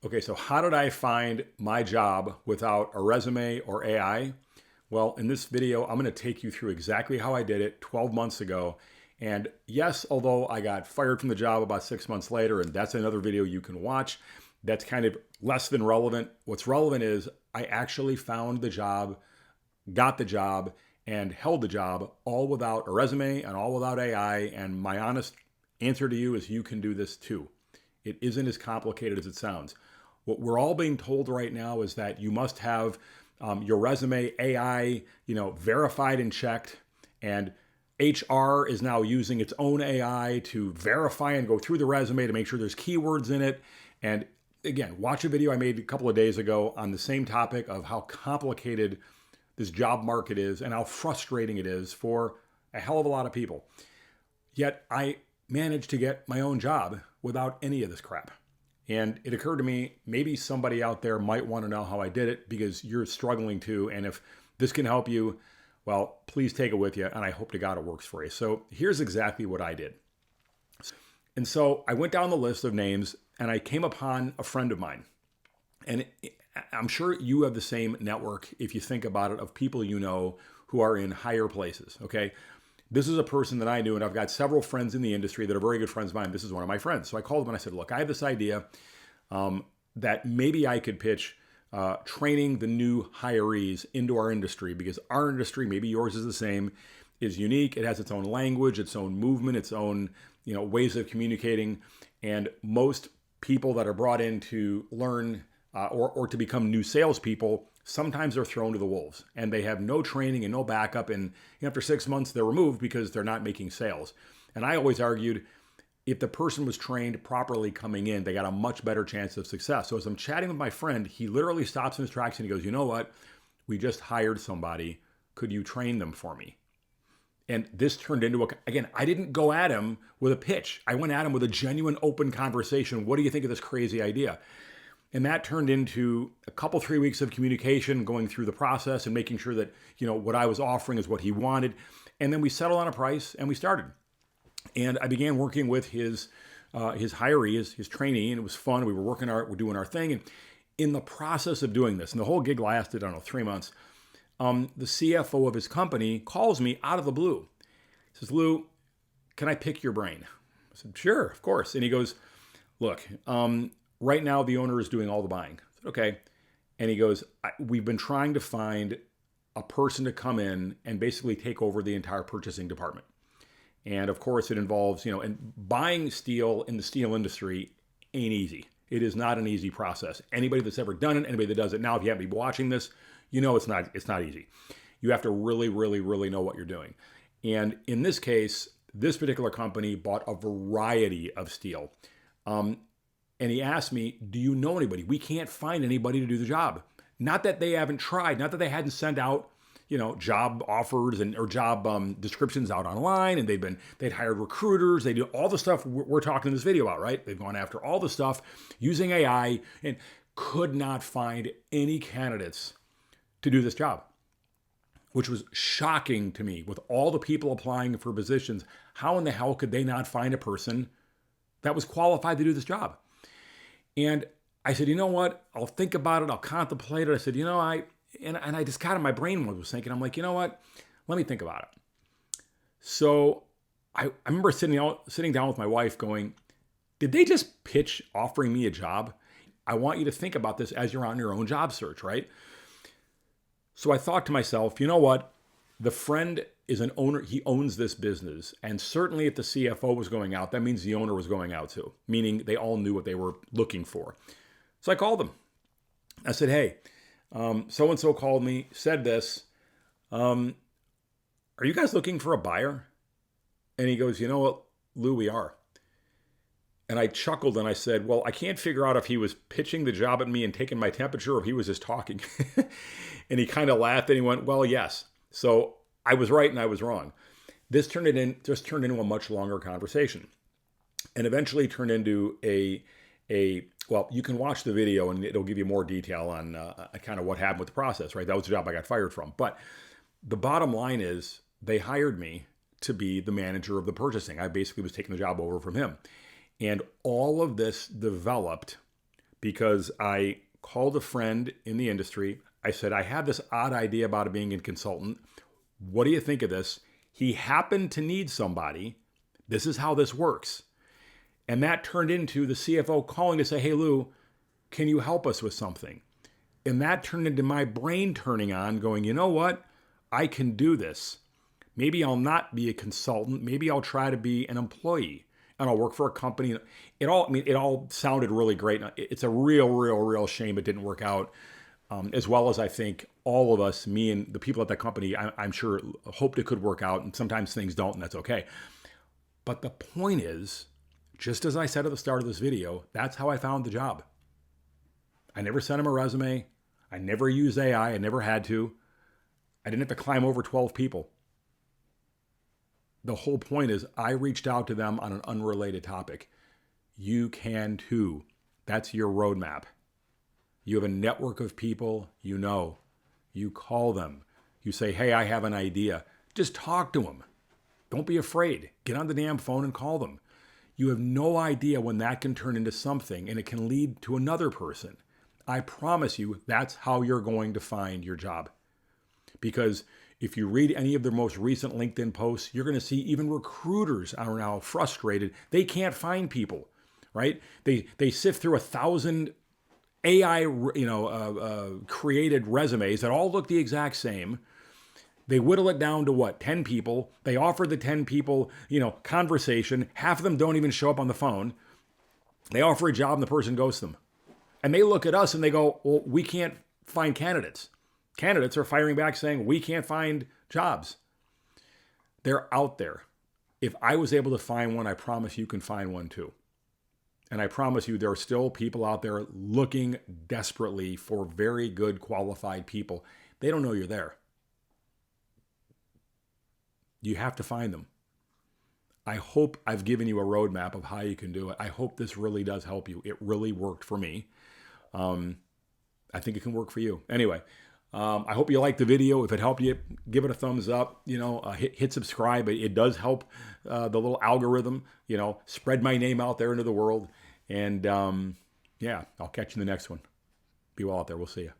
Okay, so how did I find my job without a resume or AI? Well, in this video, I'm going to take you through exactly how I did it 12 months ago. And yes, although I got fired from the job about 6 months later, and that's another video you can watch, that's kind of less than relevant. What's relevant is I actually found the job, got the job, and held the job all without a resume and all without AI. And my honest answer to you is you can do this too. It isn't as complicated as it sounds. What we're all being told right now is that you must have your resume AI, verified and checked, and HR is now using its own AI to verify and go through the resume to make sure there's keywords in it. And again, watch a video I made a couple of days ago on the same topic of how complicated this job market is and how frustrating it is for a hell of a lot of people. Yet I managed to get my own job without any of this crap. And it occurred to me, maybe somebody out there might want to know how I did it because you're struggling too. And if this can help you, well, please take it with you. And I hope to God it works for you. So here's exactly what I did. And so I went down the list of names and I came upon a friend of mine. And I'm sure you have the same network, if you think about it, of people you know who are in higher places. Okay. This is a person that I knew, and I've got several friends in the industry that are very good friends of mine. This is one of my friends. So I called him and I said, look, I have this idea that maybe I could pitch training the new hirees into our industry, because our industry, maybe yours is the same, is unique. It has its own language, its own movement, its own ways of communicating. And most people that are brought in to learn or to become new salespeople, sometimes they're thrown to the wolves and they have no training and no backup. And after 6 months, they're removed because they're not making sales. And I always argued if the person was trained properly coming in, they got a much better chance of success. So as I'm chatting with my friend, he literally stops in his tracks and he goes, you know what? We just hired somebody. Could you train them for me? And this turned into again, I didn't go at him with a pitch. I went at him with a genuine open conversation. What do you think of this crazy idea? And that turned into a couple, 3 weeks of communication, going through the process and making sure that, what I was offering is what he wanted. And then we settled on a price and we started. And I began working with his hiree, his trainee, and it was fun. We're doing our thing. And in the process of doing this, and the whole gig lasted, 3 months, the CFO of his company calls me out of the blue. He says, Lou, can I pick your brain? I said, sure, of course. And he goes, look, right now, the owner is doing all the buying. I said, okay. And he goes, we've been trying to find a person to come in and basically take over the entire purchasing department. And of course, it involves, and buying steel in the steel industry ain't easy. It is not an easy process. Anybody that's ever done it, anybody that does it now, if you happen to be watching this, it's not easy. You have to really, really, really know what you're doing. And in this case, this particular company bought a variety of steel. And he asked me, do you know anybody? We can't find anybody to do the job. Not that they haven't tried, not that they hadn't sent out, job offers or job descriptions out online, and they'd hired recruiters. They do all the stuff we're talking in this video about, right? They've gone after all the stuff using AI and could not find any candidates to do this job, which was shocking to me. With all the people applying for positions, how in the hell could they not find a person that was qualified to do this job? And I said, you know what? I'll think about it. I'll contemplate it. I said, I just kind of, my brain was thinking, I'm like, you know what? Let me think about it. So I remember sitting down with my wife going, did they just pitch offering me a job? I want you to think about this as you're on your own job search, right? So I thought to myself, you know what? The friend is an owner. He owns this business. And certainly if the CFO was going out, that means the owner was going out too, meaning they all knew what they were looking for. So I called them. I said, hey, so-and-so called me, said this. Are you guys looking for a buyer? And he goes, you know what, Lou, we are. And I chuckled and I said, well, I can't figure out if he was pitching the job at me and taking my temperature or if he was just talking. And he kind of laughed and he went, well, yes. So I was right and I was wrong. This turned into a much longer conversation, and eventually turned into well, you can watch the video and it'll give you more detail on kind of what happened with the process, right? That was the job I got fired from. But the bottom line is they hired me to be the manager of the purchasing. I basically was taking the job over from him. And all of this developed because I called a friend in the industry. I said, I have this odd idea about being a consultant. What do you think of this? He happened to need somebody. This is how this works. And that turned into the CFO calling to say, hey, Lou, can you help us with something? And that turned into my brain turning on, going, you know what? I can do this. Maybe I'll not be a consultant. Maybe I'll try to be an employee and I'll work for a company. It all sounded really great. It's a real shame it didn't work out. As well as I think all of us, me and the people at that company, I'm sure hoped it could work out. And sometimes things don't, and that's okay. But the point is, just as I said at the start of this video, that's how I found the job. I never sent him a resume. I never used AI. I never had to. I didn't have to climb over 12 people. The whole point is I reached out to them on an unrelated topic. You can too. That's your roadmap. You have a network of people you know. You call them. You say, hey, I have an idea. Just talk to them. Don't be afraid. Get on the damn phone and call them. You have no idea when that can turn into something and it can lead to another person. I promise you that's how you're going to find your job. Because if you read any of their most recent LinkedIn posts, you're going to see even recruiters are now frustrated. They can't find people, right? They sift through 1,000 AI, created resumes that all look the exact same. They whittle it down to what? 10 people. They offer the 10 people, conversation. Half of them don't even show up on the phone. They offer a job and the person ghosts them. And they look at us and they go, well, we can't find candidates. Candidates are firing back saying, we can't find jobs. They're out there. If I was able to find one, I promise you can find one too. And I promise you there are still people out there looking desperately for very good qualified people. They don't know you're there. You have to find them. I hope I've given you a roadmap of how you can do it. I hope this really does help you. It really worked for me. I think it can work for you. Anyway, I hope you liked the video. If it helped you, give it a thumbs up. Hit subscribe. It does help the little algorithm. Spread my name out there into the world. And yeah, I'll catch you in the next one. Be well out there. We'll see you.